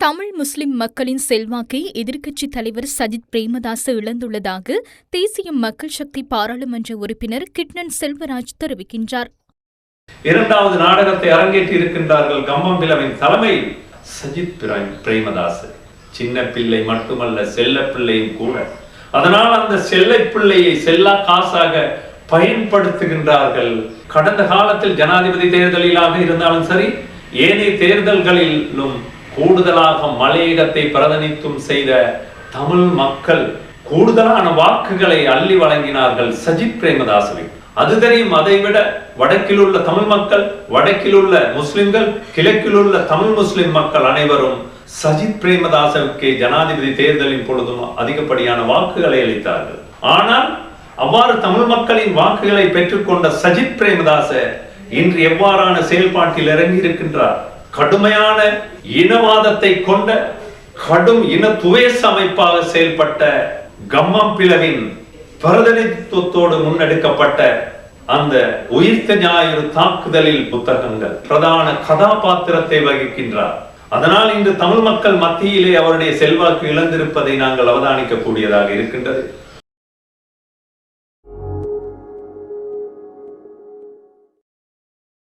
தமிழ் முஸ்லிம் மக்களின் செல்வாக்கை எதிர்க்கட்சித் தலைவர் சஜித் பிரேமதாச இழந்துள்ளதாக தேசிய மக்கள் சக்தி பாராளுமன்ற உறுப்பினர் கிட்னன் செல்வராஜ் தெரிவிக்கின்றார். இரண்டாவது நாடகத்தை அரங்கேற்றி இருக்கின்றார்கள் கம்பம்பிலவின் தலைமையில். சஜித் பிரேமதாச சின்ன பிள்ளை மட்டுமல்ல, செல்ல பிள்ளையும் கூட. அதனால் அந்த செல்லை பிள்ளையை செல்லா காசாக பயன்படுத்துகின்றார்கள். கடந்த காலத்தில் ஜனாதிபதி தேர்தலிலாக இருந்தாலும் சரி, ஏனைய தேர்தல்களிலும் கூடுதலாக மலையகத்தை பிரதிநிதித்துவம் செய்த தமிழ் மக்கள் கூடுதலான வாக்குகளை அள்ளி வழங்கினார்கள் சஜித் பிரேமதாசவிற்கு. அது தெரியும். அதைவிட வடக்கில் உள்ள தமிழ் மக்கள், வடக்கில் உள்ள முஸ்லிம்கள், கிழக்கில் உள்ள தமிழ் முஸ்லிம் மக்கள் அனைவரும் சஜித் பிரேமதாசவுக்கு ஜனாதிபதி தேர்தலின் பொழுதும் அதிகப்படியான வாக்குகளை அளித்தார்கள். ஆனால் அவ்வாறு தமிழ் மக்களின் வாக்குகளை பெற்றுக்கொண்ட சஜித் பிரேமதாச இன்று எவ்வாறான செயல்பாட்டில் இறங்கி இருக்கின்றார்? கடுமையான இனவாதத்தை கொண்ட கடும் இன துவேச அமைப்பாக செயல்பட்ட கம்பம்பிலவின் பிரதிநிதித்துவத்தோடு முன்னெடுக்கப்பட்ட அந்த உயிர்த்த ஞாயிறு தாக்குதலில் புத்தகங்கள் பிரதான கதாபாத்திரத்தை வகிக்கின்றார். அதனால் இன்று தமிழ் மக்கள் மத்தியிலே அவருடைய செல்வாக்கு இழந்திருப்பதை நாங்கள் அவதானிக்க கூடியதாக இருக்கின்றது.